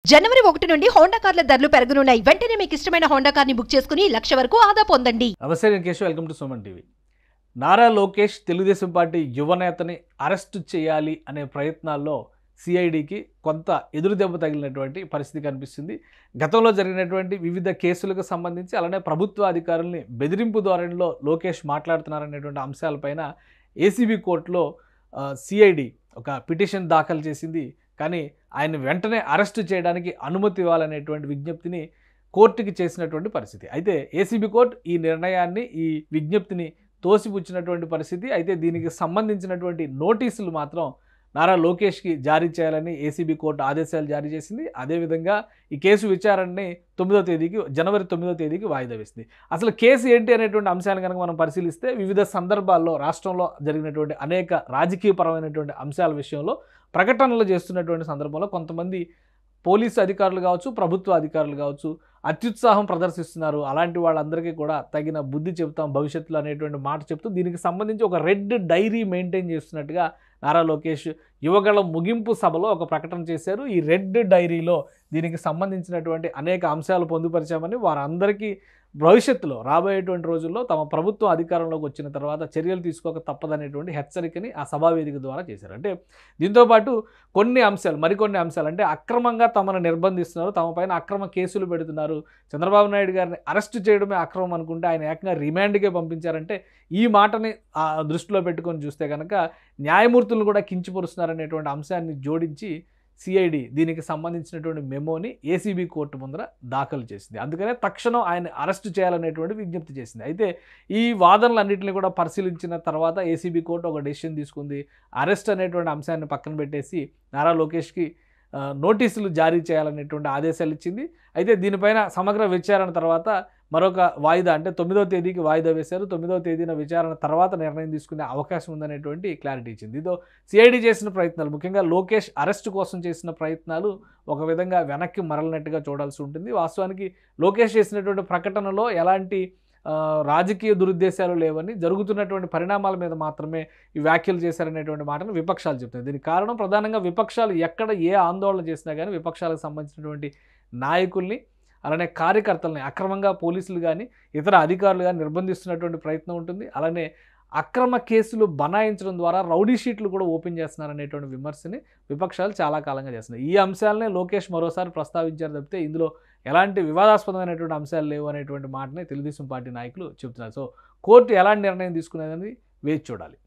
జనవరి 1 నుండి హోండా కార్ల ధరలు పెరగనున్నాయి. వెంటనే మీకు ఇష్టమైన హోండా కార్ని బుక్ చేసుకుని 1,00,000 వరకు ఆదా పొందండి. నమస్తే, నేను Keshav. Welcome to Suman TV. Nara Lokesh Telugu Desam party యువనేతని అరెస్ట్ చేయాలి అనే ప్రయత్నాల్లో సిఐడికి కొంత ఎదురుదెబ్బ తగిలినటువంటి పరిస్థితి కనిపిస్తుంది. గతంలో జరిగినటువంటి వివిధ కేసులకు సంబంధించి అలానే ప్రభుత్వ అధికారుల్ని బెదిరింపు ధోరణిలో లోకేష్ మాట్లాడుతున్నారనేటువంటి అంశాలపైన ఏసీబీ కోర్టులో సిఐడి ఒక పిటిషన్ దాఖలు చేసింది. కానీ ఆయన వెంటనే అరెస్టు చేయడానికి అనుమతి ఇవ్వాలనేటువంటి విజ్ఞప్తిని కోర్టుకి చేసినటువంటి పరిస్థితి. అయితే ఏసీబీ కోర్టు ఈ నిర్ణయాన్ని, ఈ విజ్ఞప్తిని తోసిపుచ్చినటువంటి పరిస్థితి. అయితే దీనికి సంబంధించినటువంటి నోటీసులు మాత్రం నారా లోకేష్కి జారీ చేయాలని ఏసీబీ కోర్టు ఆదేశాలు జారీ చేసింది. అదేవిధంగా ఈ కేసు విచారణని జనవరి 9వ తేదీకి వాయిదా వేసింది. అసలు కేసు ఏంటి అనేటువంటి అంశాన్ని కనుక మనం పరిశీలిస్తే వివిధ సందర్భాల్లో రాష్ట్రంలో జరిగినటువంటి అనేక రాజకీయపరమైనటువంటి అంశాల విషయంలో ప్రకటనలు చేస్తున్నటువంటి సందర్భంలో కొంతమంది పోలీసు అధికారులు కావచ్చు, ప్రభుత్వ అధికారులు కావచ్చు అత్యుత్సాహం ప్రదర్శిస్తున్నారు. అలాంటి వాళ్ళందరికీ కూడా తగిన బుద్ధి చెబుతాం భవిష్యత్తులో అనేటువంటి మాట చెప్తూ దీనికి సంబంధించి ఒక రెడ్ డైరీ మెయింటైన్ చేస్తున్నట్టుగా నారా లోకేష్ యువగళం ముగింపు సభలో ఒక ప్రకటన చేశారు. ఈ రెడ్ డైరీలో దీనికి సంబంధించినటువంటి అనేక అంశాలు పొందుపరిచామని, వారందరికీ భవిష్యత్తులో రాబోయేటువంటి రోజుల్లో తమ ప్రభుత్వం అధికారంలోకి వచ్చిన తర్వాత చర్యలు తీసుకోక తప్పదనేటువంటి హెచ్చరికని ఆ సభావేదిక ద్వారా చేశారు. అంటే దీంతోపాటు మరికొన్ని అంశాలు అంటే అక్రమంగా తమను నిర్బంధిస్తున్నారు, తమ పైన అక్రమ కేసులు పెడుతున్నారు, చంద్రబాబు నాయుడు గారిని అరెస్టు చేయడమే అక్రమం అనుకుంటే ఆయన ఏకంగా రిమాండ్కే పంపించారంటే ఈ మాటని దృష్టిలో పెట్టుకొని చూస్తే కనుక న్యాయమూర్తులను కూడా కించపరుస్తున్నారనేటువంటి అంశాన్ని జోడించి సిఐడి దీనికి సంబంధించినటువంటి మెమోని ఏసీబీ కోర్టు ముందర దాఖలు చేసింది. అందుకనే తక్షణం ఆయన అరెస్టు చేయాలనేటువంటి విజ్ఞప్తి చేసింది. అయితే ఈ వాదనలన్నింటినీ కూడా పరిశీలించిన తర్వాత ఏసీబీ కోర్టు ఒక డెసిషన్ తీసుకుంది. అరెస్ట్ అనేటువంటి అంశాన్ని పక్కన పెట్టేసి నారా లోకేష్కి నోటీసులు జారీ చేయాలనేటువంటి ఆదేశాలు ఇచ్చింది. అయితే దీనిపైన సమగ్ర విచారణ తర్వాత మరొక వాయిదా అంటే 9వ తేదీకి వాయిదా వేశారు. 9వ తేదీన విచారణ తర్వాత నిర్ణయం తీసుకునే అవకాశం ఉందనేటువంటి క్లారిటీ ఇచ్చింది. ఇదో సిఐడి చేసిన ప్రయత్నాలు, ముఖ్యంగా లోకేష్ అరెస్టు కోసం చేసిన ప్రయత్నాలు ఒక విధంగా వెనక్కి మరలినట్టుగా చూడాల్సి ఉంటుంది. వాస్తవానికి లోకేష్ చేసినటువంటి ప్రకటనలో ఎలాంటి రాజకీయ దురుద్దేశాలు లేవని, జరుగుతున్నటువంటి పరిణామాల మీద మాత్రమే ఈ వ్యాఖ్యలు చేశారనేటువంటి మాటను విపక్షాలు చెప్తున్నాయి. దీనికి కారణం ప్రధానంగా విపక్షాలు ఎక్కడ ఏ ఆందోళన చేసినా కానీ విపక్షాలకు సంబంధించినటువంటి నాయకుల్ని అలానే కార్యకర్తలని అక్రమంగా పోలీసులు కానీ ఇతర అధికారులు కానీ నిర్బంధిస్తున్నటువంటి ప్రయత్నం ఉంటుంది. అలానే అక్రమ కేసులు బనాయించడం ద్వారా రౌడీ షీట్లు కూడా ఓపెన్ చేస్తున్నారనేటువంటి విమర్శని విపక్షాలు చాలా కాలంగా చేస్తున్నాయి. ఈ అంశాలనే లోకేష్ మరోసారి ప్రస్తావించారు తప్పితే ఇందులో ఎలాంటి వివాదాస్పదమైనటువంటి అంశాలు లేవు అనేటువంటి మాటని తెలుగుదేశం పార్టీ నాయకులు చెబుతున్నారు. సో కోర్టు ఎలాంటి నిర్ణయం తీసుకునేదని వేచి చూడాలి.